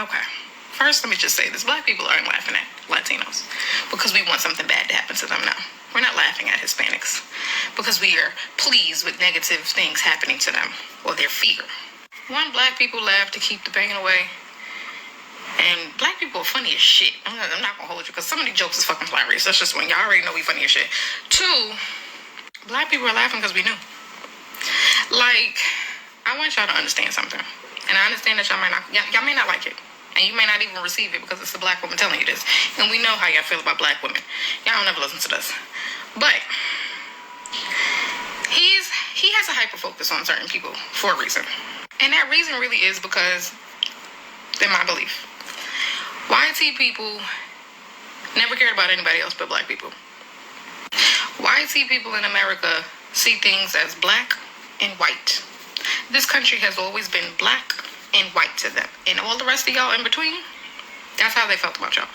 Okay. First, let me just say this. Black people aren't laughing at Latinos because we want something bad to happen to them. No. We're not laughing at Hispanics because we are pleased with negative things happening to them or their fear. One, black people laugh to keep the pain away. And black people are funny as shit. I'm not gonna hold you because some of these jokes is fucking hilarious. That's just when y'all already know we funny as shit. Two, black people are laughing because we knew. Like, I want y'all to understand something. And I understand that y'all may not like it. And you may not even receive it because it's a black woman telling you this. And we know how y'all feel about black women. Y'all don't ever listen to this. But he has a hyper focus on certain people for a reason. And that reason really is because they're my belief. YT people never cared about anybody else but black people. YT people in America see things as black and white. This country has always been black and white to them. And all the rest of y'all in between, that's how they felt about y'all.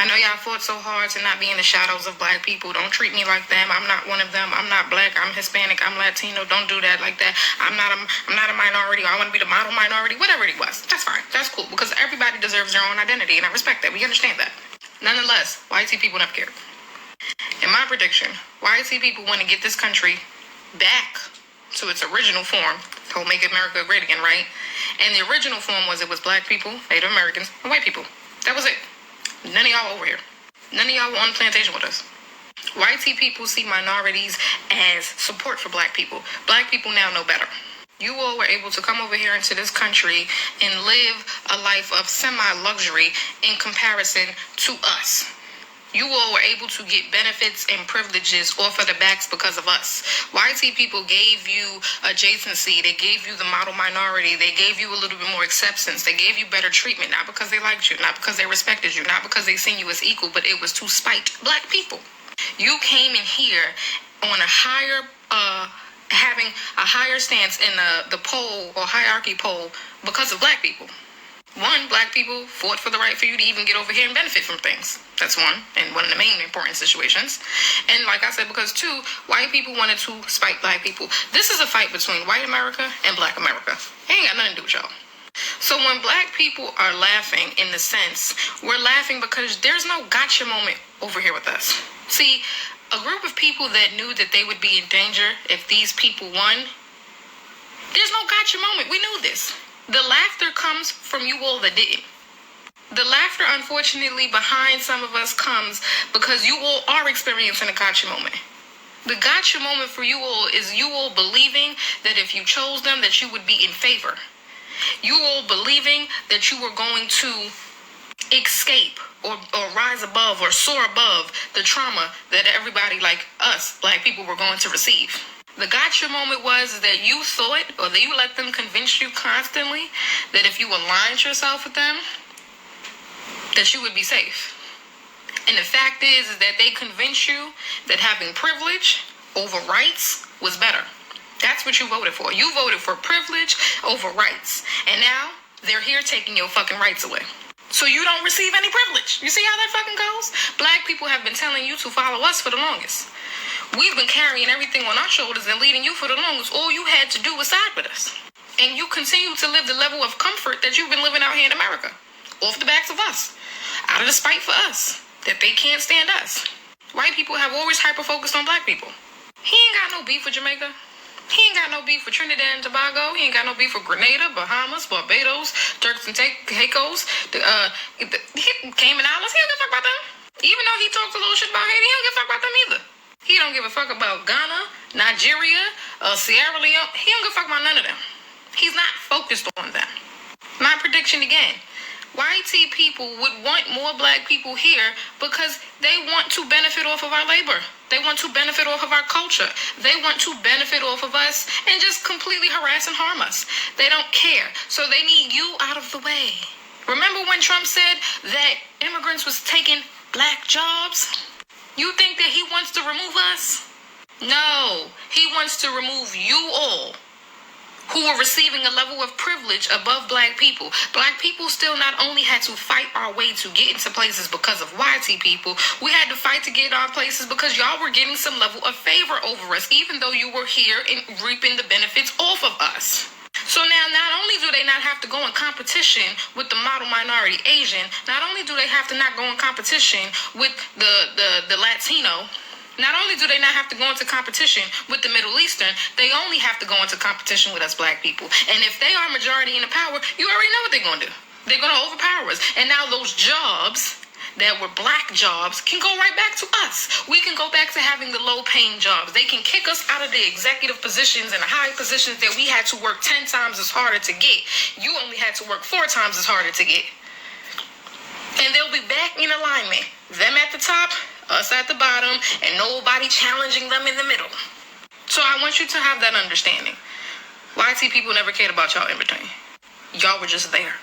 I know y'all fought so hard to not be in the shadows of black people. Don't treat me like them. I'm not one of them. I'm not black. I'm Hispanic. I'm Latino. Don't do that like that. I'm not a minority. I want to be the model minority. Whatever it was. That's fine. That's cool because everybody deserves their own identity and I respect that. We understand that. Nonetheless, YT people never cared. In my prediction, YT people want to get this country back to its original form. Whole Make America Great Again, right? And the original form was it was black people, Native Americans, and white people. That was it. None of y'all over here. None of y'all were on the plantation with us. YT people see minorities as support for black people. Black people now know better. You all were able to come over here into this country and live a life of semi-luxury in comparison to us. You all were able to get benefits and privileges off of the backs because of us. YT people gave you adjacency. They gave you the model minority. They gave you a little bit more acceptance. They gave you better treatment, not because they liked you, not because they respected you, not because they seen you as equal, but it was to spite black people. You came in here on a higher, having a higher stance in the poll or hierarchy poll because of black people. One, black people fought for the right for you to even get over here and benefit from things. That's one, and one of the main important situations. And like I said, because two, white people wanted to spite black people. This is a fight between white America and black America. It ain't got nothing to do with y'all. So when black people are laughing in the sense, we're laughing because there's no gotcha moment over here with us. See, a group of people that knew that they would be in danger if these people won, there's no gotcha moment. We knew this. The laughter comes from you all that didn't. The laughter, unfortunately, behind some of us comes because you all are experiencing a gotcha moment. The gotcha moment for you all is you all believing that if you chose them, that you would be in favor. You all believing that you were going to escape or rise above or soar above the trauma that everybody like us, black people, were going to receive. The gotcha moment was that you thought, or that you let them convince you constantly that if you aligned yourself with them, that you would be safe. And the fact is that they convinced you that having privilege over rights was better. That's what you voted for. You voted for privilege over rights. And now they're here taking your fucking rights away. So you don't receive any privilege. You see how that fucking goes? Black people have been telling you to follow us for the longest. We've been carrying everything on our shoulders and leading you for the longest. All you had to do was side with us. And you continue to live the level of comfort that you've been living out here in America. Off the backs of us. Out of the spite for us. That they can't stand us. White people have always hyper-focused on black people. He ain't got no beef with Jamaica. He ain't got no beef with Trinidad and Tobago. He ain't got no beef with Grenada, Bahamas, Barbados, Turks and Caicos, Cayman Islands. He don't give a fuck about them. Even though he talks a little shit about Haiti, he don't give a fuck about them either. He don't give a fuck about Ghana, Nigeria, Sierra Leone. He don't give a fuck about none of them. He's not focused on them. My prediction again, YT people would want more black people here because they want to benefit off of our labor. They want to benefit off of our culture. They want to benefit off of us and just completely harass and harm us. They don't care. So they need you out of the way. Remember when Trump said that immigrants was taking black jobs? You think that he wants to remove us? No, he wants to remove you all who are receiving a level of privilege above black people. Black people still not only had to fight our way to get into places because of YT people, we had to fight to get our places because y'all were getting some level of favor over us, even though you were here and reaping the benefits off of us. So now not only only do they not have to go in competition with the model minority Asian, not only do they have to not go in competition with the Latino, not only do they not have to go into competition with the Middle Eastern, they only have to go into competition with us black people. And if they are majority in the power, you already know what they're going to do. They're going to overpower us. And now those jobs that were black jobs can go right back to us. We can go back to having the low-paying jobs. They can kick us out of the executive positions and the high positions that we had to work 10 times as harder to get. You only had to work 4 times as harder to get. And they'll be back in alignment. Them at the top, us at the bottom, and nobody challenging them in the middle. So I want you to have that understanding. YT people never cared about y'all in between. Y'all were just there.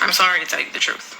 I'm sorry to tell you the truth.